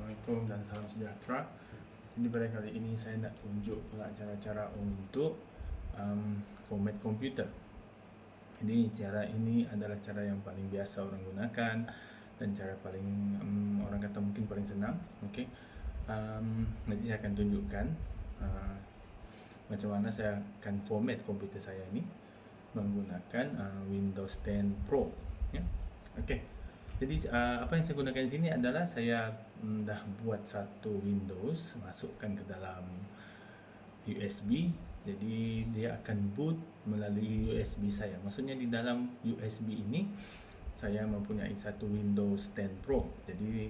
Assalamualaikum dan salam sejahtera. Jadi pada kali ini saya nak tunjuk pula cara-cara untuk format komputer. Jadi cara ini adalah cara yang paling biasa orang gunakan dan cara paling orang kata mungkin paling senang. Okey. Nanti saya akan tunjukkan macam mana saya akan format komputer saya ini menggunakan Windows 10 Pro. Ya. Okey. Jadi apa yang saya gunakan di sini adalah saya dah buat satu Windows, masukkan ke dalam USB. Jadi dia akan boot melalui USB saya. Maksudnya di dalam USB ini saya mempunyai satu Windows 10 Pro. Jadi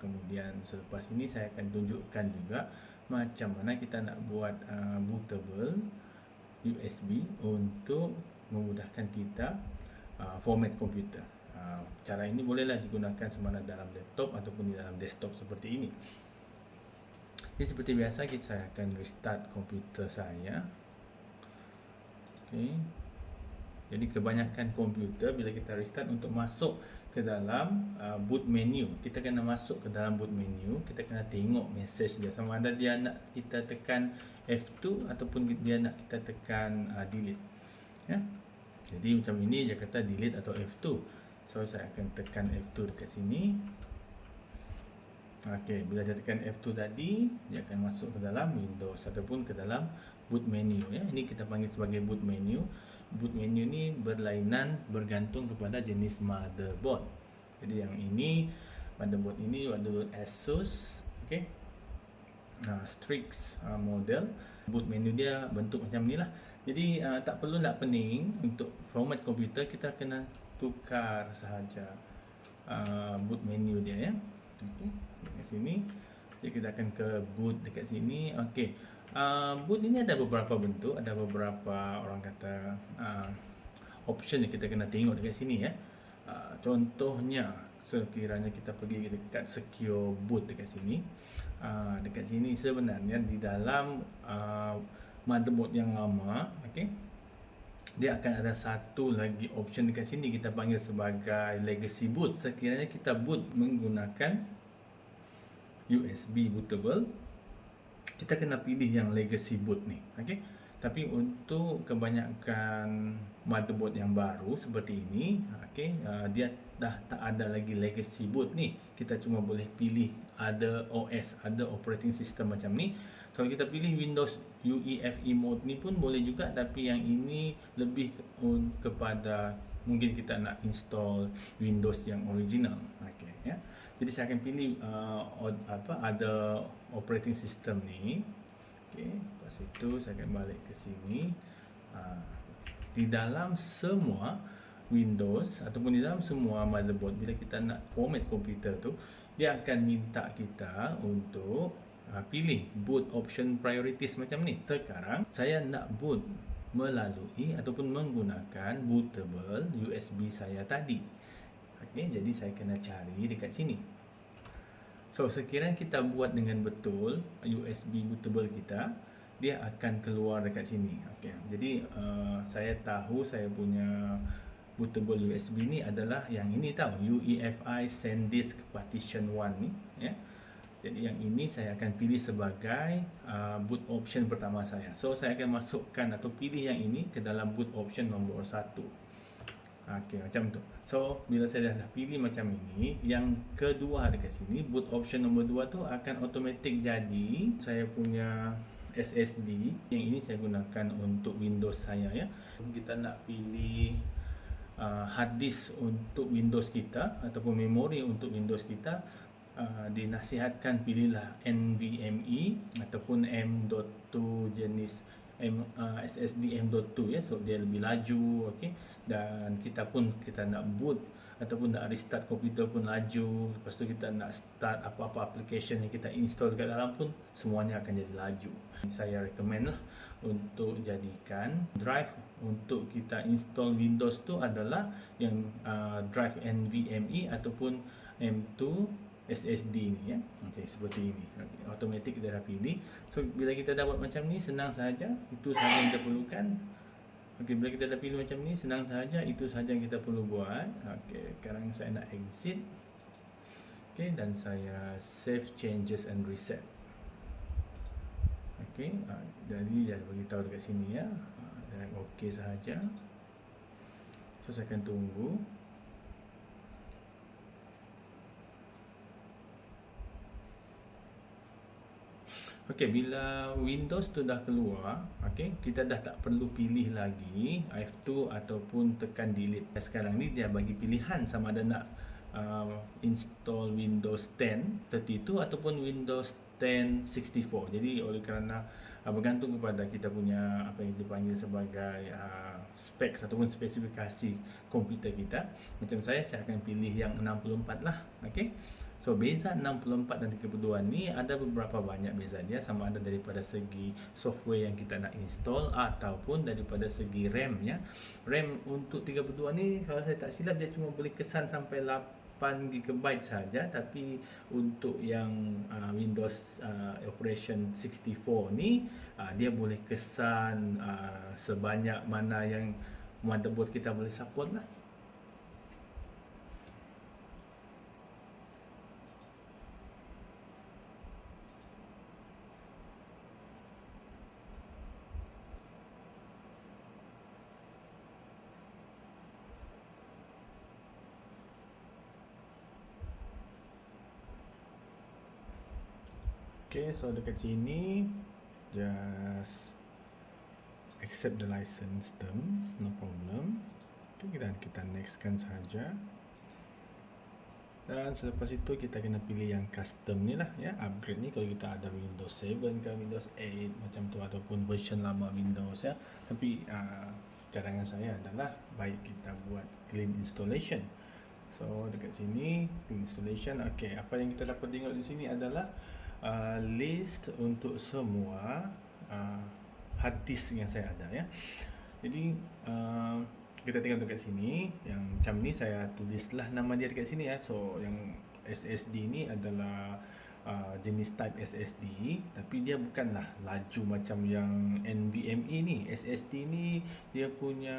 kemudian selepas ini saya akan tunjukkan juga macam mana kita nak buat bootable USB untuk memudahkan kita format komputer. Cara ini bolehlah digunakan sama ada dalam laptop ataupun di dalam desktop seperti ini. Jadi seperti biasa saya akan restart komputer saya. Okey. Jadi kebanyakan komputer bila kita restart untuk masuk ke dalam boot menu, kita kena masuk ke dalam boot menu, kita kena tengok message dia sama ada dia nak kita tekan F2 ataupun dia nak kita tekan delete. Ya. Jadi macam ini dia kata delete atau F2. So saya akan tekan F2 dekat sini. Okey, bila dia tekan F2 tadi, dia akan masuk ke dalam Windows ataupun ke dalam boot menu ya. Ini kita panggil sebagai boot menu. Boot menu ni berlainan bergantung kepada jenis motherboard. Jadi yang ini motherboard ini motherboard Asus, okey. Strix model. Boot menu dia bentuk macam ni lah. Jadi tak perlu nak pening untuk format komputer, kita kena tukar sahaja boot menu dia ya. Okey, dekat sini. Jadi kita akan ke boot dekat sini. Okey. Boot ini ada beberapa bentuk, ada beberapa orang kata option yang kita kena tengok dekat sini ya. Contohnya sekiranya kita pergi dekat secure boot dekat sini. Dekat sini sebenarnya di dalam motherboard yang lama, okey, dia akan ada satu lagi option dekat sini kita panggil sebagai legacy boot. Sekiranya kita boot menggunakan USB bootable, kita kena pilih yang legacy boot ni, okey. Tapi untuk kebanyakan motherboard yang baru seperti ini, okey, dia dah tak ada lagi legacy boot ni. Kita cuma boleh pilih ada OS, ada operating system macam ni. Kalau kita pilih Windows UEFI mode ni pun boleh juga, tapi yang ini lebih kepada mungkin kita nak install Windows yang original. Okey ya. Jadi saya akan pilih ada operating system ni. Okey, lepas itu saya akan balik ke sini. Di dalam semua Windows ataupun di dalam semua motherboard, bila kita nak format komputer tu, dia akan minta kita untuk pilih boot option priorities macam ni. Sekarang saya nak boot melalui ataupun menggunakan bootable USB saya tadi. Okey, jadi saya kena cari dekat sini. So sekiranya kita buat dengan betul USB bootable kita, dia akan keluar dekat sini. Okey. Jadi saya tahu saya punya bootable USB ni adalah yang ini tahu, UEFI SanDisk Partition 1 ni ya. Jadi yang ini saya akan pilih sebagai boot option pertama saya. So saya akan masukkan atau pilih yang ini ke dalam boot option nombor 1. Okey, macam tu. So bila saya dah pilih macam ini, yang kedua dekat sini boot option nombor 2 tu akan automatic jadi saya punya SSD. Yang ini saya gunakan untuk Windows saya ya. Kita nak pilih hard disk untuk Windows kita ataupun memori untuk Windows kita, dinasihatkan pilihlah NVMe ataupun M.2 jenis SSD M.2 ya, so dia lebih laju. Okey, dan kita nak boot ataupun nak restart komputer pun laju. Lepas tu kita nak start apa-apa application yang kita install dekat dalam pun semuanya akan jadi laju. Saya recommend lah untuk jadikan drive untuk kita install Windows tu adalah yang drive NVMe ataupun M.2 SSD ni ya. Okey, seperti ini. Okay, automatic kita dah pilih. So bila kita dah buat macam ni, senang sahaja. Itu sahaja yang kita perlukan. Okey, bila kita dah pilih macam ni, senang sahaja. Itu sahaja yang kita perlu buat. Okey, sekarang saya nak exit. Okey, dan saya save changes and reset. Okey, jadi dia beritahu dekat sini ya. Dan okey sahaja. So saya akan tunggu. Okey, bila Windows tu dah keluar, okey, kita dah tak perlu pilih lagi F2 ataupun tekan delete. Sekarang ni dia bagi pilihan sama ada nak install Windows 10 32 ataupun Windows 10 64. Jadi oleh kerana bergantung kepada kita punya apa yang dipanggil sebagai specs ataupun spesifikasi komputer kita. Macam saya akan pilih yang 64 lah. Okey. So beza 64 dan 32 ni ada beberapa banyak beza dia, sama ada daripada segi software yang kita nak install ataupun daripada segi RAM ya. RAM untuk 32 ni kalau saya tak silap dia cuma boleh kesan sampai 8 GB saja, tapi untuk yang Windows Operation 64 ni dia boleh kesan sebanyak mana yang motherboard kita boleh support lah. Okay, so dekat sini just accept the license terms, no problem. Okay, dan kita nextkan saja. Dan selepas itu kita kena pilih yang custom ni lah ya, upgrade ni kalau kita ada Windows 7 ke Windows 8 macam tu ataupun version lama Windows ya. Tapi cadangan saya adalah baik kita buat clean installation. So dekat sini clean installation. Okay, apa yang kita dapat tengok di sini adalah list untuk semua hard disk yang saya ada ya. Jadi kita tengok dekat sini yang macam ni, saya tulislah nama dia dekat sini ya. So yang SSD ni adalah jenis type SSD, tapi dia bukanlah laju macam yang NVMe ni. SSD ni dia punya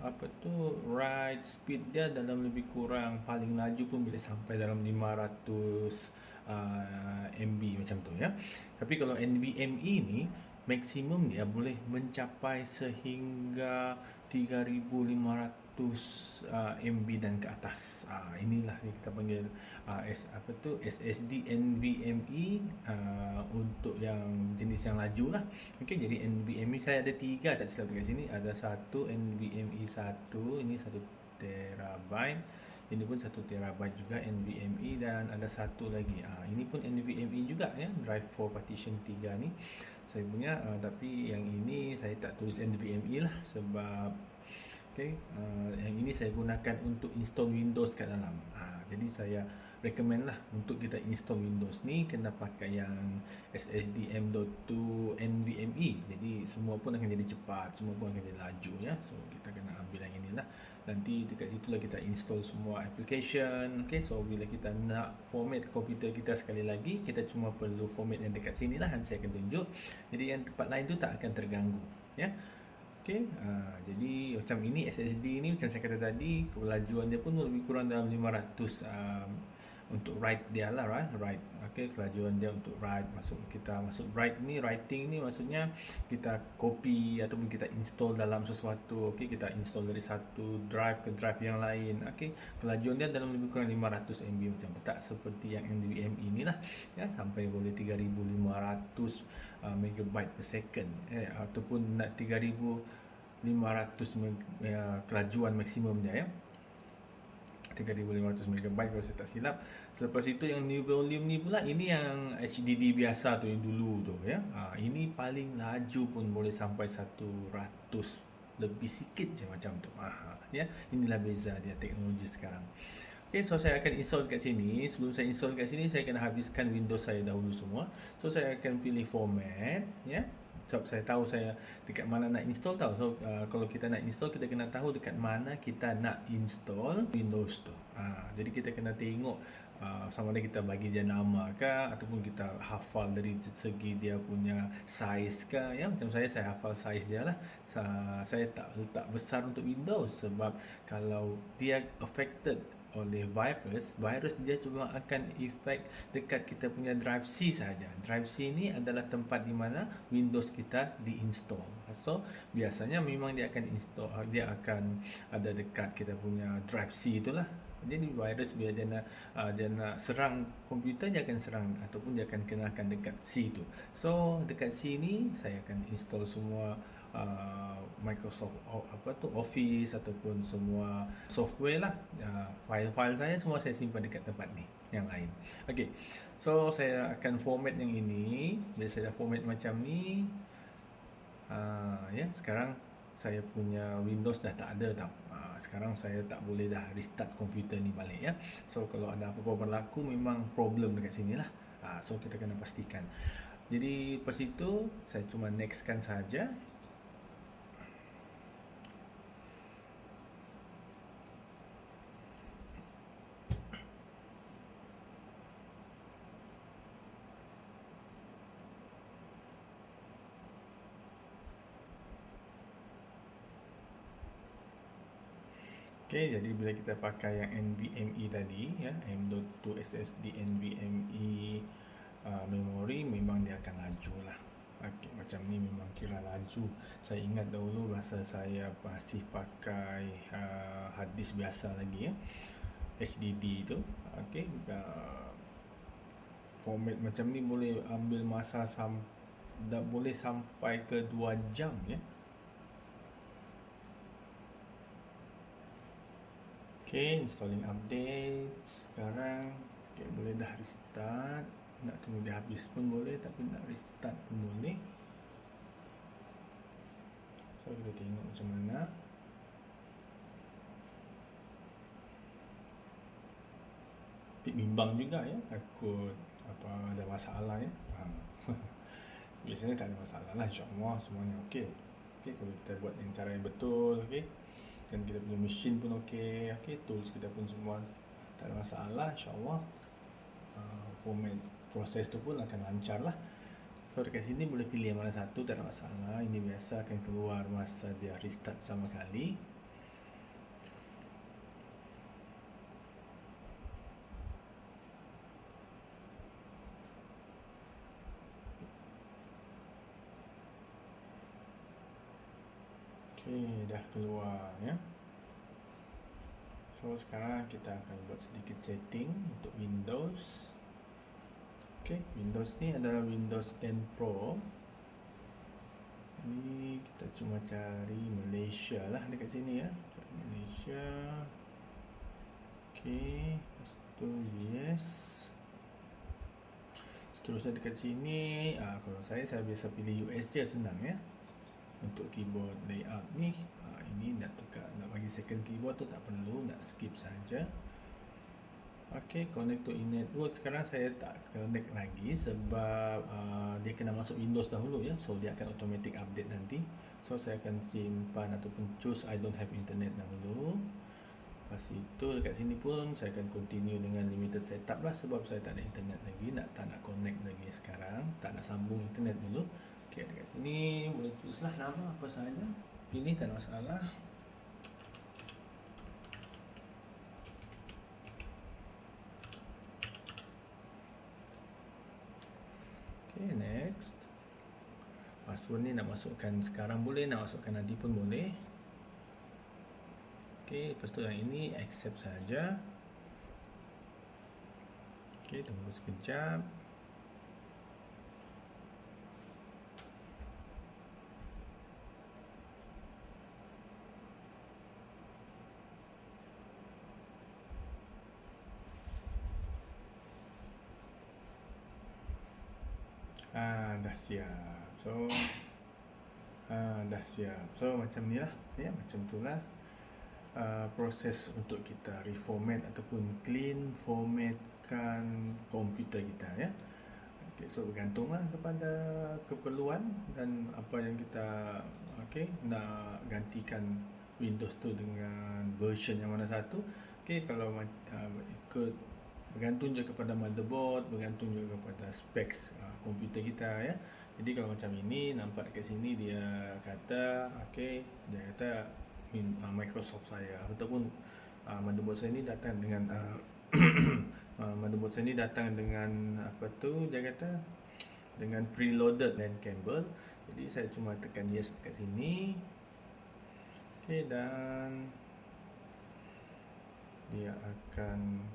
apa tu write speed dia dalam lebih kurang paling laju pun boleh sampai dalam 500 MB macam tu ya. Tapi kalau NVMe ni maksimum dia boleh mencapai sehingga 3500 MB dan ke atas. Inilah yang kita panggil SSD NVMe untuk yang jenis yang laju lah. Okey, jadi NVMe saya ada 3 tak silap dekat sini. Ada satu NVMe 1, ini 1 terabyte. Ini pun 1 terabyte juga NVMe, dan ada satu lagi. Ini pun NVMe juga ya, drive for partition 3 ni saya punya, tapi yang ini saya tak tulis NVMe lah sebab yang ini saya gunakan untuk install Windows kat dalam. Jadi saya recommend lah untuk kita install Windows ni kena pakai yang SSD M.2 NVMe. Jadi semua pun akan jadi cepat, semua pun akan jadi laju ya. So kita kena ambil yang inilah. Nanti dekat situlah kita install semua application. Okay, so bila kita nak format komputer kita sekali lagi, kita cuma perlu format yang dekat sini lah, nanti saya akan tunjuk. Jadi yang tempat lain tu tak akan terganggu ya. Okay, jadi macam ini SSD ni macam saya kata tadi, kelajuan dia pun lebih kurang dalam 500 untuk write dia lah, write. Okay, kelajuan dia untuk write, masuk write ni, writing ni maksudnya kita copy ataupun kita install dalam sesuatu. Okay, kita install dari satu drive ke drive yang lain. Okay, kelajuan dia dalam lebih kurang 500 MB macam tu, tak seperti yang NVMe ni lah ya, sampai boleh 3500 megabyte per second ataupun nak 3500 kelajuan maksimum dia ya, 3500 MB kalau saya tak silap. Selepas itu yang new volume ni pula, ini yang HDD biasa tu yang dulu tu ya. Ini paling laju pun boleh sampai 100 lebih sikit je macam tu. Ya, inilah beza dia teknologi sekarang. Okay, so saya akan install kat sini. Sebelum saya install kat sini, saya kena habiskan Windows saya dahulu semua. So saya akan pilih format ya. Sebab saya tahu saya dekat mana nak install tahu. So kalau kita nak install, kita kena tahu dekat mana kita nak install Windows tu. Jadi kita kena tengok sama ada kita bagi dia nama ke ataupun kita hafal dari segi dia punya size ke ya. Macam saya hafal size dia lah. Saya tak letak besar untuk Windows sebab kalau dia affected oleh virus dia cuma akan efek dekat kita punya drive C saja. Drive C ni adalah tempat di mana Windows kita diinstall. So biasanya memang dia akan ada dekat kita punya drive C itulah. Jadi virus bila dia nak serang komputer, dia akan serang ataupun dia akan kenakan dekat C tu. So dekat C ni saya akan install semua Microsoft Office ataupun semua software lah. File-file saya semua saya simpan dekat tempat ni yang lain. Okey. So saya akan format yang ini. Bila saya dah format macam ni, sekarang saya punya Windows dah tak ada tau. Sekarang saya tak boleh dah restart komputer ni balik ya. So kalau ada apa-apa berlaku memang problem dekat sini lah. So kita kena pastikan. Jadi lepas itu saya cuma nextkan saja. Okay, jadi bila kita pakai yang NVMe tadi ya, M.2 SSD NVMe memori, memang dia akan laju lah. Okay, macam ni memang kira laju. Saya ingat dahulu masa saya masih pakai hard disk biasa lagi ya, HDD tu. Okay, format macam ni boleh ambil masa boleh sampai ke 2 jam ya. Okay, installing updates sekarang. Okay, boleh dah restart. Nak tunggu dia habis pun boleh, tapi nak restart pun boleh. So kita tengok macam mana. Bimbang juga ya, takut ada masalah ya. Biasanya tak ada masalah lah, insyaAllah semuanya okey. Okay, kalau kita buat yang cara yang betul, okay, dan kita punya mesin pun okey, tools kita pun semua tak ada masalah, insyaAllah format proses tu pun akan lancar lah. So dekat sini boleh pilih yang mana satu, tak ada masalah. Ini biasa akan keluar masa dia restart pertama kali. Okay, dah keluar ya. So sekarang kita akan buat sedikit setting untuk Windows. Okay, Windows ni adalah Windows 10 Pro. Ini kita cuma cari Malaysia lah dekat sini ya. Cari Malaysia. Okay, lepas tu yes. Seterusnya dekat sini, kalau saya biasa pilih US je, senang ya. Untuk keyboard layout ni, ini nak bagi second keyboard tu tak perlu, nak skip saja. Okay, connect to e-network. Sekarang saya tak connect lagi sebab dia kena masuk Windows dahulu ya. So dia akan automatic update nanti. So saya akan simpan ataupun choose I don't have internet dahulu. Lepas itu dekat sini pun saya akan continue dengan limited setup lah, sebab saya tak ada internet lagi, tak nak connect lagi sekarang, tak nak sambung internet dulu. Okay, dekat sini boleh tulis lah nama apa sahaja, pilih, tak ada masalah. Okay, next. Password ni nak masukkan sekarang boleh, nak masukkan nanti pun boleh. Okay, lepas tu yang ini accept saja. Okay, tunggu sekejap. Dah siap. So dah siap. So macam ni lah ya, macam tu lah proses untuk kita reformat ataupun clean formatkan komputer kita ya. Okay, so bergantunglah kepada keperluan dan apa yang kita nak gantikan Windows tu dengan version yang mana satu. Okay, kalau ikut bergantung juga kepada motherboard, bergantung juga kepada specs komputer kita ya. Jadi kalau macam ini nampak dekat sini dia kata dia kata Microsoft saya ataupun motherboard saya ni datang dengan motherboard saya ni datang dengan apa tu dia kata, dengan preloaded LAN cable. Jadi saya cuma tekan yes kat sini. Okey, dan dia akan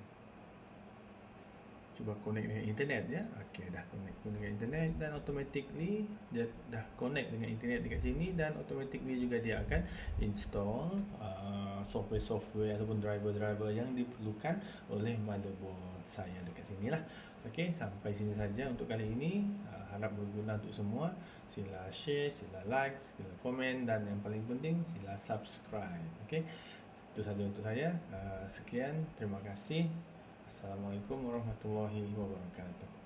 cuba connect dengan internet ya. Okey, dah connect dengan internet dan automatically dia dah connect dengan internet dekat sini, dan automatically juga dia akan install software-software ataupun driver-driver yang diperlukan oleh motherboard saya dekat sini lah. Okey, sampai sini saja untuk kali ini. Harap berguna untuk semua. Sila share, sila like, sila komen, dan yang paling penting sila subscribe. Okey, itu saja untuk saya. Sekian, terima kasih. Assalamualaikum warahmatullahi wabarakatuh.